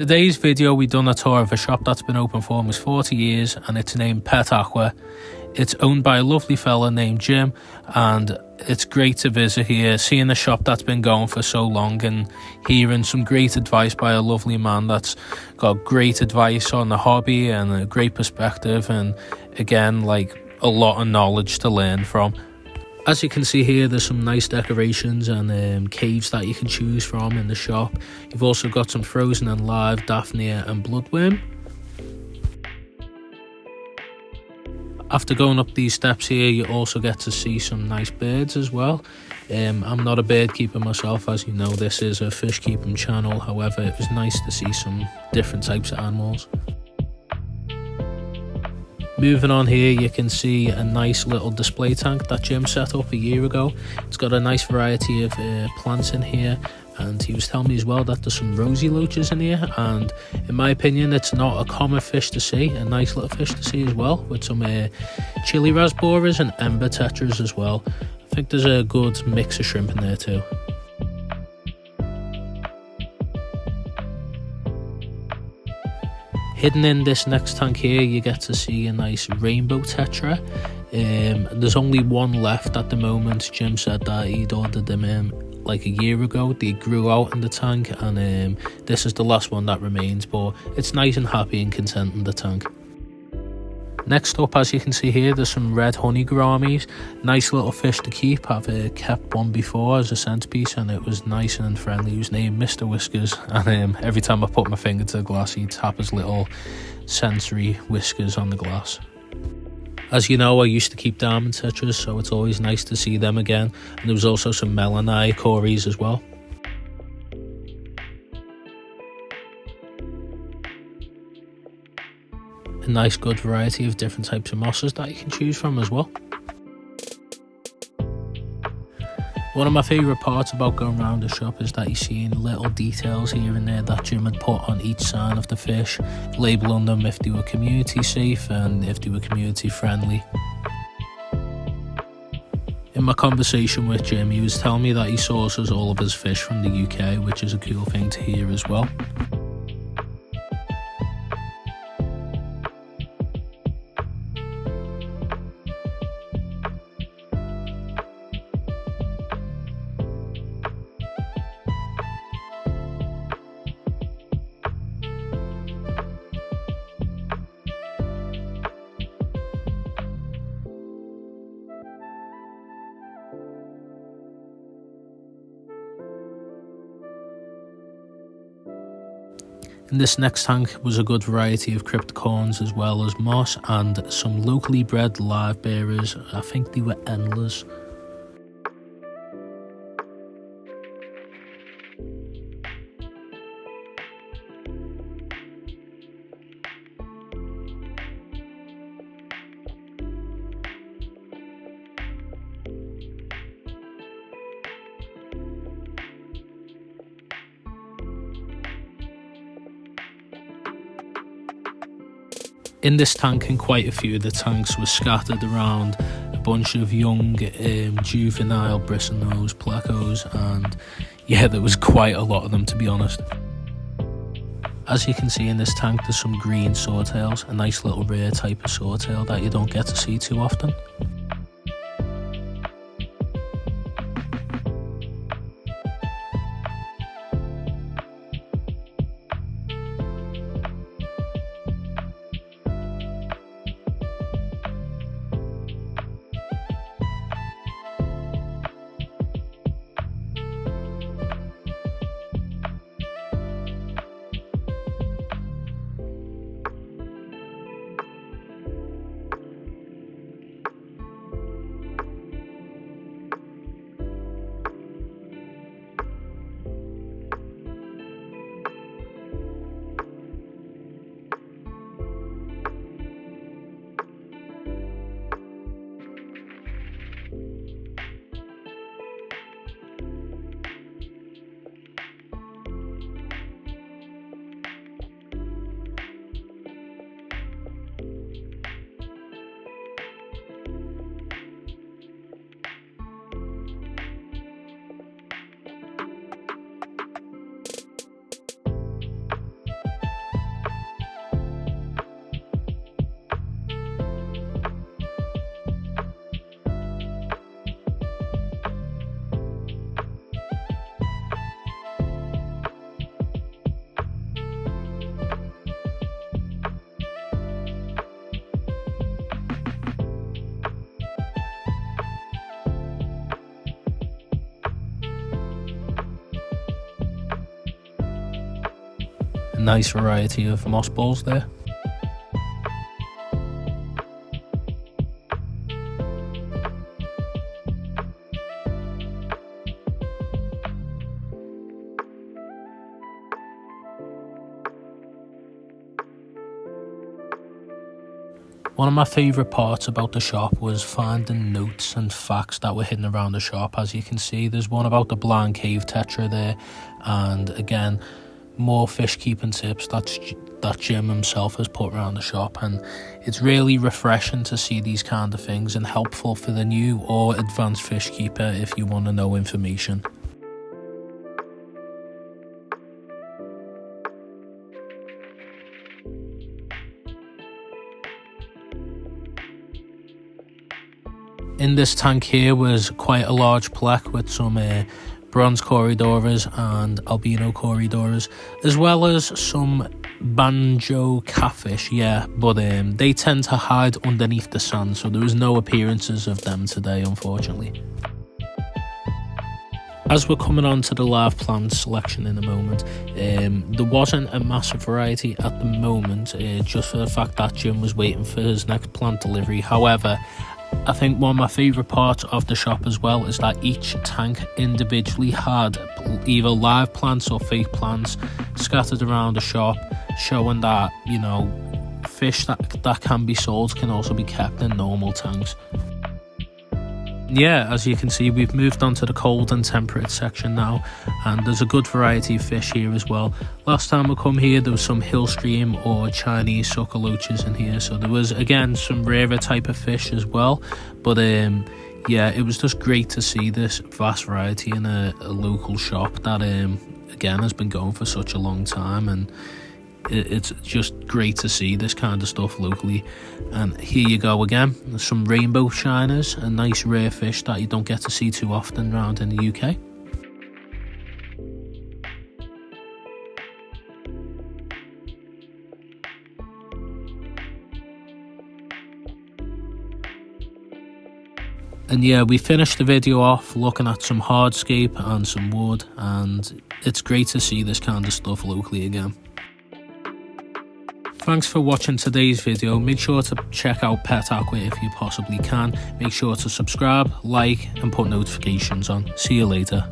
Today's video we done a tour of a shop that's been open for almost 40 years and it's named Petaqua. It's owned by a lovely fella named Jim and it's great to visit here, seeing a shop that's been going for so long and hearing some great advice by a lovely man that's got great advice on the hobby and a great perspective and again like a lot of knowledge to learn from. As you can see here, there's some nice decorations and caves that you can choose from in the shop. You've also got some frozen and live Daphnia and bloodworm. After going up these steps here, you also get to see some nice birds as well. I'm not a bird keeper myself, as you know, this is a fish keeping channel. However, it was nice to see some different types of animals. Moving on here, you can see a nice little display tank that Jim set up a year ago. It's got a nice variety of plants in here, and he was telling me as well that there's some rosy loaches in here, and in my opinion it's not a common fish to see, a nice little fish to see as well, with some chili rasboras and ember tetras as well. I think there's a good mix of shrimp in there too. Hidden in this next tank here, you get to see a nice rainbow tetra. There's only one left at the moment. Jim said that he'd ordered them in like a year ago. They grew out in the tank and this is the last one that remains, but it's nice and happy and content in the tank. Next up, as you can see here, there's some red honey gouramis. Nice little fish to keep. I've kept one before as a centerpiece and it was nice and friendly. He was named Mr. Whiskers and every time I put my finger to the glass he'd tap his little sensory whiskers on the glass. As you know, I used to keep diamond tetras, so it's always nice to see them again. And there was also some melanite cories as well. A nice good variety of different types of mosses that you can choose from as well. One of my favourite parts about going around the shop is that you're seeing little details here and there that Jim had put on each sign of the fish, labelling them if they were community safe and if they were community friendly. In my conversation with Jim, he was telling me that he sources all of his fish from the UK, which is a cool thing to hear as well. In this next tank was a good variety of cryptocorns as well as moss and some locally bred live bearers. I think they were endless. In this tank and quite a few of the tanks were scattered around a bunch of young juvenile bristlenose plecos, and yeah, there was quite a lot of them to be honest. As you can see in this tank there's some green swordtails, a nice little rare type of swordtail that you don't get to see too often. a nice variety of mossballs there. One of my favourite parts about the shop was finding notes and facts that were hidden around the shop. As you can see, there's one about the blind cave tetra there, and again, more fish keeping tips that Jim himself has put around the shop. And it's really refreshing to see these kind of things, and helpful for the new or advanced fish keeper if you want to know information. In this tank here was quite a large plaque with some bronze corydoras and albino corydoras, as well as some banjo catfish, but they tend to hide underneath the sand, so there was no appearances of them today, unfortunately. As we're coming on to the live plant selection in a moment, there wasn't a massive variety at the moment, just for the fact that Jim was waiting for his next plant delivery. However, I think one of my favourite parts of the shop as well is that each tank individually had either live plants or fake plants scattered around the shop, showing that, you know, fish that can be sold can also be kept in normal tanks. Yeah, as you can see, we've moved on to the cold and temperate section now, and there's a good variety of fish here as well. Last time I come here, there was some hill stream or Chinese sucker loaches in here, so there was again some rarer type of fish as well. But yeah, it was just great to see this vast variety in a local shop that again has been going for such a long time, and it's just great to see this kind of stuff locally. And here you go again, some rainbow shiners, a nice rare fish that you don't get to see too often around in the UK. And yeah, we finished the video off looking at some hardscape and some wood, and it's great to see this kind of stuff locally again. Thanks for watching today's video. Make sure to check out Petaqua if you possibly can. Make sure to subscribe, like, and put notifications on. See you later.